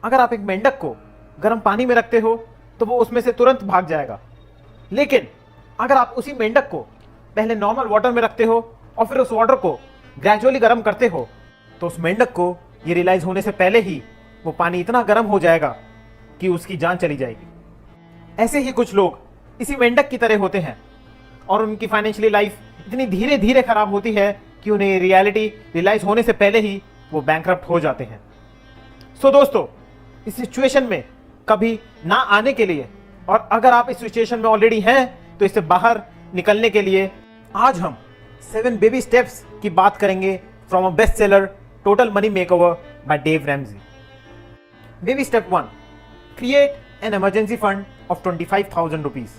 अगर आप एक मेंढक को गर्म पानी में रखते हो तो वो उसमें से तुरंत भाग जाएगा, लेकिन अगर आप उसी मेंढक को पहले नॉर्मल वाटर में रखते हो और फिर उस वाटर को ग्रेजुअली गर्म करते हो तो उस मेंढक को ये रियलाइज होने से पहले ही वो पानी इतना गर्म हो जाएगा कि उसकी जान चली जाएगी। ऐसे ही कुछ लोग इसी मेंढक की तरह होते हैं और उनकी फाइनेंशियली लाइफ इतनी धीरे धीरे खराब होती है कि उन्हें रियलिटी रियलाइज होने से पहले ही वो बैंकरप्ट हो जाते हैं। सो दोस्तों, इस सिचुएशन में कभी ना आने के लिए और अगर आप इस सिचुएशन में ऑलरेडी हैं तो इससे बाहर निकलने के लिए आज हम 7 बेबी स्टेप्स की बात करेंगे from a best seller total money makeover by Dave Ramsey. Baby step 1, create an emergency fund of 25,000 rupees.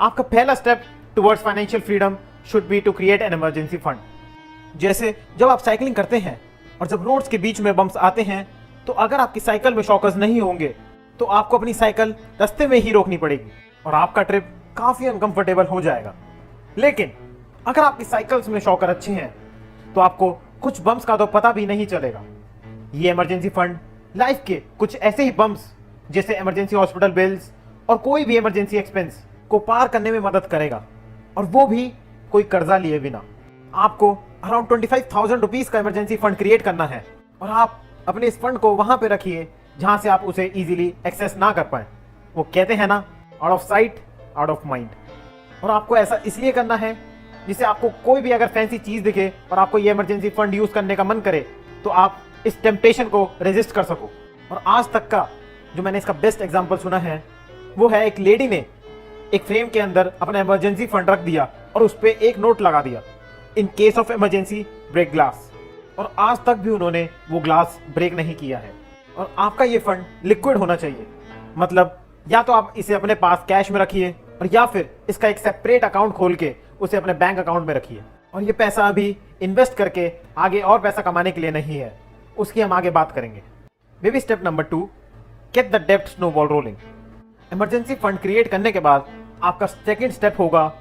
आपका पहला step towards financial freedom should be to create an emergency fund. जैसे जब आप cycling करते हैं और जब रोड्स के बीच में बम्प्स आते हैं तो अगर आपकी साइकिल में शॉकर्स नहीं होंगे तो आपको अपनी साइकिल रास्ते में ही रोकनी पड़ेगी और आपका ट्रिप काफी अनकंफर्टेबल हो जाएगा। लेकिन अगर आपकी साइकिल्स में शॉकर अच्छे हैं तो आपको कुछ बम्प्स का तो पता भी नहीं चलेगा। ये इमरजेंसी फंड लाइफ के कुछ ऐसे ही बम्प्स जैसे इमरजेंसी हॉस्पिटल बिल्स और कोई भी इमरजेंसी एक्सपेंस को पार करने में मदद करेगा, और वो भी कोई कर्जा लिए बिना। आपको अराउंड 25,000 रुपीज का इमरजेंसी फंड क्रिएट करना है और आप अपने इस फंड को वहां पे रखिए जहां से आप उसे इजीली एक्सेस ना कर पाए। वो कहते हैं ना, out of sight out of mind. और आपको ऐसा इसलिए करना है जिससे आपको कोई भी अगर फैंसी चीज दिखे और आपको ये इमरजेंसी फंड यूज करने का मन करे तो आप इस टेम्पटेशन को रेजिस्ट कर सको। और आज तक का जो मैंने इसका बेस्ट एग्जांपल सुना है वो है एक लेडी ने एक फ्रेम के अंदर अपना इमरजेंसी फंड रख दिया और उस पर एक नोट लगा दिया, in case of emergency brake glass. और आज तक भी उन्होंने वो ग्लास ब्रेक नहीं किया है। और आपका ये फंड लिक्विड होना चाहिए, मतलब या तो आप इसे अपने पास कैश में रखिए और या फिर इसका एक सेपरेट अकाउंट खोल के उसे अपने बैंक अकाउंट में रखिए। और ये पैसा अभी इन्वेस्ट करके आगे और पैसा कमाने के लिए नहीं है, उसकी हम आगे बात करेंगे। Baby step number 2, get the डेब्ट snowball rolling. Emergency fund create करने के बाद आपका सेकेंड स्टेप होगा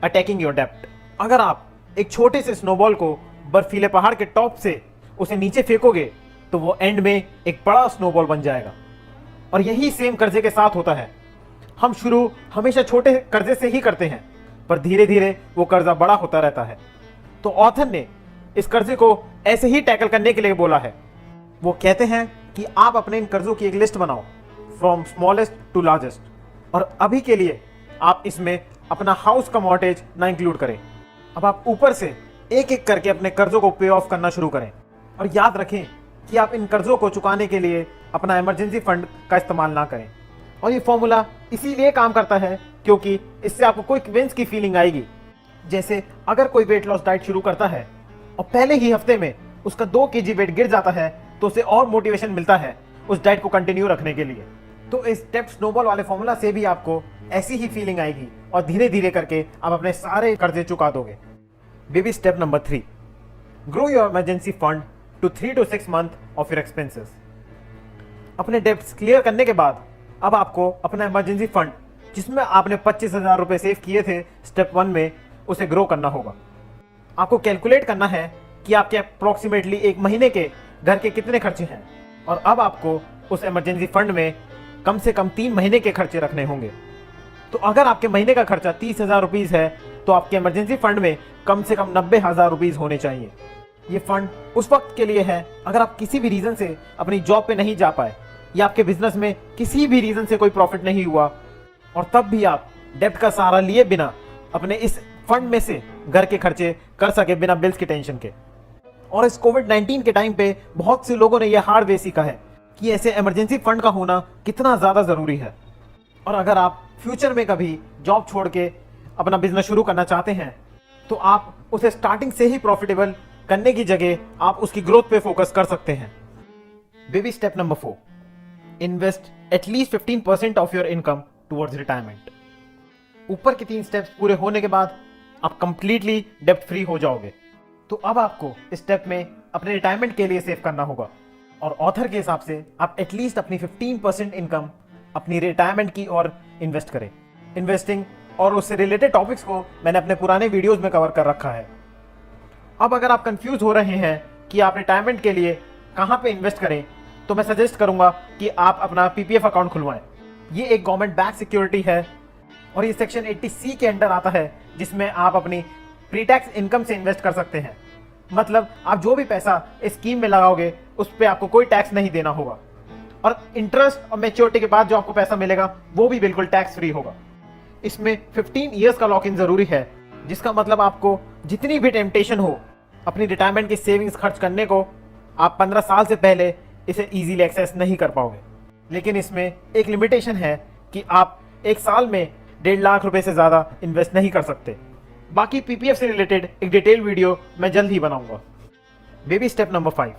अटैकिंग योर डेब्ट। अगर आप एक छोटे से स्नोबॉल को बर्फीले पहाड़ के टॉप से उसे नीचे फेंकोगे तो वो एंड में एक बड़ा स्नोबॉल बन जाएगा। और यही सेम कर्जे के साथ होता है। हम शुरू हमेशा छोटे कर्जे से ही करते हैं, पर धीरे धीरे वो कर्जा बड़ा होता रहता है। तो ऑथर ने इस कर्जे को ऐसे ही टैकल करने के लिए बोला है। वो कहते हैं कि आप अपने इन कर्जों की एक लिस्ट बनाओ फ्रॉम स्मॉलेस्ट टू लार्जेस्ट, और अभी के लिए आप इसमें अपना हाउस का मॉर्गेज ना इंक्लूड करें। अब आप ऊपर से एक एक करके अपने कर्जों को पे ऑफ करना शुरू करें। और याद रखें कि आप इन कर्जों को चुकाने के लिए अपना इमरजेंसी फंड का इस्तेमाल ना करें। और ये फॉर्मूला इसीलिए काम करता है क्योंकि इससे आपको क्विक विंस की फीलिंग आएगी। जैसे अगर कोई वेट लॉस डाइट शुरू करता है और पहले ही हफ्ते में उसका 2 kg वेट गिर जाता है तो उसे और मोटिवेशन मिलता है उस डाइट को कंटिन्यू रखने के लिए। तो इस स्टेप स्नोबॉल वाले फॉर्मूला से भी आपको ऐसी ही फीलिंग आएगी और धीरे धीरे करके आप अपने सारे कर्जे चुका दोगे। Baby step number 3, grow your emergency fund to 3 to 6 month of your expenses. अपने डेब्ट्स क्लियर करने के बाद अब आपको अपना इमरजेंसी फंड जिसमें आपने 25,000 रुपए सेव किए थे स्टेप 1 में, उसे ग्रो करना होगा। आपको कैलकुलेट करना है कि आपके अप्रोक्सीमेटली 1 महीने के घर के कितने खर्चे हैं, और अब आपको उस इमरजेंसी फंड में कम से कम 3 महीने के खर्चे रखने होंगे। तो अगर आपके महीने का खर्चा 30,000 रुपीज है तो आपके इमरजेंसी फंड में कम से कम 90,000 रुपीज होने चाहिए। ये फंड उस वक्त के लिए है अगर आप किसी भी रीजन से अपनी जॉब पे नहीं जा पाए या आपके बिजनेस में किसी भी रीजन से कोई प्रॉफिट नहीं हुआ, और तब भी आप डेब्ट का सहारा लिए बिना अपने इस फंड में से घर के खर्चे कर सके बिना बिल्स की टेंशन के। और इस कोविड-19 के टाइम पे बहुत से लोगों ने यह हार्ड वे सीखा है कि ऐसे इमरजेंसी फंड का होना कितना ज्यादा जरूरी है। और अगर आप फ्यूचर में कभी जॉब छोड़ के अपना बिजनेस शुरू करना चाहते हैं तो आप उसे स्टार्टिंग से ही प्रॉफिटेबल करने की जगह आप उसकी ग्रोथ पे फोकस कर सकते हैं। Baby step number 4, invest at least 15% of your income towards retirement. ऊपर के 3 स्टेप्स पूरे होने के बाद आप कंप्लीटली डेब्ट फ्री हो जाओगे। तो अब आपको इस स्टेप में अपने रिटायरमेंट के लिए सेव करना होगा, और ऑथर के हिसाब से आप एटलीस्ट अपनी 15% इनकम अपनी रिटायरमेंट की ओर इन्वेस्ट करें। इन्वेस्टिंग और उससे रिलेटेड टॉपिक्स को मैंने अपने पुराने वीडियोस में कवर कर रखा है। अब अगर आप कंफ्यूज हो रहे हैं कि आप रिटायरमेंट के लिए कहां पे इन्वेस्ट करें तो मैं सजेस्ट करूंगा कि आप अपना पीपीएफ अकाउंट खुलवाएं। ये एक गवर्नमेंट बैक सिक्योरिटी है और ये सेक्शन 80C के अंडर आता है, जिसमें आप अपनी प्री टैक्स इनकम से इन्वेस्ट कर सकते हैं। मतलब आप जो भी पैसा इस स्कीम में लगाओगे उस पर आपको कोई टैक्स नहीं देना होगा, और इंटरेस्ट और मैच्योरिटी के बाद जो आपको पैसा मिलेगा वो भी बिल्कुल टैक्स फ्री होगा। इसमें 15 ईयर्स का लॉक इन जरूरी है, जिसका मतलब आपको जितनी भी टेम्पटेशन हो अपनी रिटायरमेंट की सेविंग्स खर्च करने को, आप 15 साल से पहले इसे इजीली एक्सेस नहीं कर पाओगे। लेकिन इसमें एक लिमिटेशन है कि आप एक साल में 1.5 लाख रुपए से ज़्यादा इन्वेस्ट नहीं कर सकते। बाकी पीपीएफ से रिलेटेड एक डिटेल वीडियो मैं जल्द ही बनाऊंगा। Baby step number 5,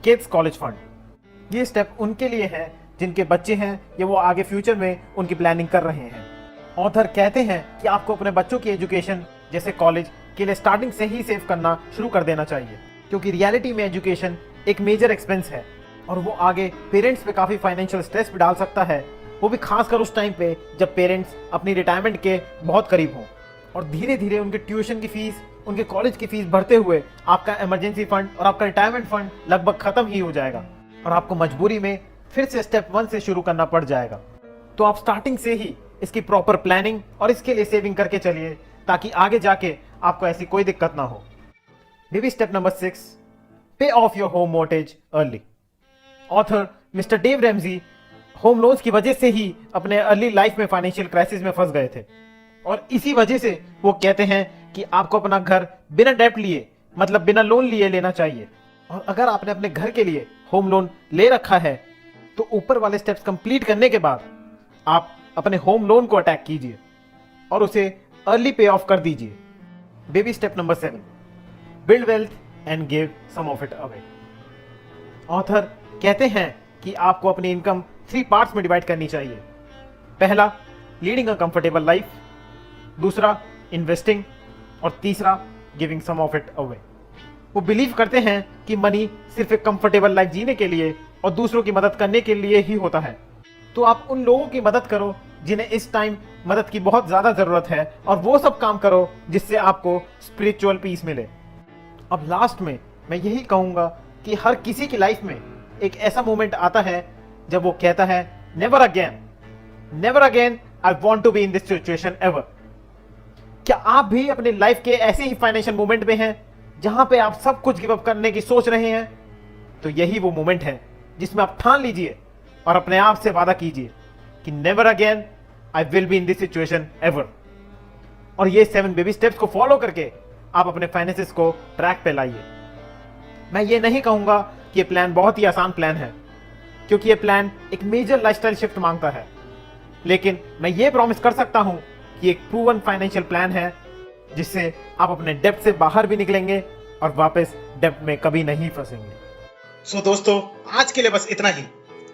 kids college fund. ये स्टेप उनके लिए है जिनके बच्चे हैं या वो आगे फ्यूचर में उनकी प्लानिंग कर रहे हैं। ऑथर कहते हैं कि आपको अपने बच्चों की एजुकेशन जैसे कॉलेज के लिए स्टार्टिंग से ही सेव करना शुरू कर देना चाहिए, क्योंकि रियलिटी में एजुकेशन एक मेजर एक्सपेंस है और वो आगे पेरेंट्स पे काफ़ी फाइनेंशियल स्ट्रेस भी डाल सकता है, वो भी खासकर उस टाइम पे जब पेरेंट्स अपनी रिटायरमेंट के बहुत करीब हों। और धीरे धीरे उनके ट्यूशन की फीस, उनके कॉलेज की फीस भरते हुए आपका इमरजेंसी फंड और आपका रिटायरमेंट फंड लगभग खत्म ही हो जाएगा और आपको मजबूरी में फिर से स्टेप 1 से शुरू करना पड़ जाएगा। तो आप स्टार्टिंग से ही इसकी प्रॉपर प्लानिंग और इसके लिए सेविंग करके चलिए, ताकि आगे जाके आपको ऐसी कोई दिक्कत ना हो। Baby step number 6, pay off your home mortgage early. Author mister Dave Ramsey home loans की वजह से ही अपने अर्ली लाइफ में फाइनेंशियल क्राइसिस में फंस गए थे, और इसी वजह से वो कहते हैं कि आपको अपना घर बिना डेब्ट लिए, मतलब बिना लोन लिए लेना चाहिए। और अगर आपने अपने घर के लिए होम लोन ले रखा है तो ऊपर वाले स्टेप्स कंप्लीट करने के बाद आप अपने होम लोन को अटैक कीजिए और उसे अर्ली पे ऑफ कर दीजिए। Baby step number 7, build wealth and give some of it away. Author कहते हैं कि आपको अपनी इनकम 3 पार्ट्स में डिवाइड करनी चाहिए। पहला, लीडिंग अ कंफर्टेबल लाइफ, दूसरा इन्वेस्टिंग, और तीसरा giving some of it away. वो बिलीव करते हैं कि मनी सिर्फ एक कंफर्टेबल लाइफ जीने के लिए और दूसरों की मदद करने के लिए ही होता है। तो आप उन लोगों की मदद करो जिन्हें इस टाइम मदद की बहुत ज्यादा जरूरत है, और वो सब काम करो जिससे आपको स्पिरिचुअल पीस मिले। अब लास्ट में मैं यही कहूंगा कि हर किसी की लाइफ में एक ऐसा मोमेंट आता है जब वो कहता है, never again I want to be in this situation ever. क्या आप भी अपनी लाइफ के ऐसे ही फाइनेंशियल मोमेंट में हैं जहां पे आप सब कुछ गिव अप करने की सोच रहे हैं? तो यही वो मोमेंट है जिसमें आप ठान लीजिए और अपने आप से वादा कीजिए कि never again I will be in this situation ever. और ये 7 बेबी स्टेप्स को फॉलो करके आप अपने फाइनेंसेस को ट्रैक पे लाइए। मैं ये नहीं कहूंगा कि ये प्लान बहुत ही आसान प्लान है, क्योंकि ये प्लान एक मेजर लाइफस्टाइल शिफ्ट मांगता है, लेकिन मैं ये प्रॉमिस कर सकता हूं कि एक प्रूवन फाइनेंशियल प्लान है जिससे आप अपने डेब्ट से बाहर भी निकलेंगे और वापस डेब्ट में कभी नहीं फंसेंगे। सो दोस्तों, आज के लिए बस इतना ही।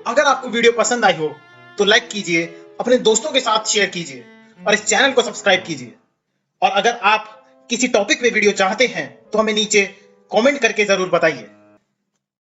अगर आपको वीडियो पसंद आई हो तो लाइक कीजिए, अपने दोस्तों के साथ शेयर कीजिए और इस चैनल को सब्सक्राइब कीजिए। और अगर आप किसी टॉपिक पे वीडियो चाहते हैं तो हमें नीचे कमेंट करके जरूर बताइए।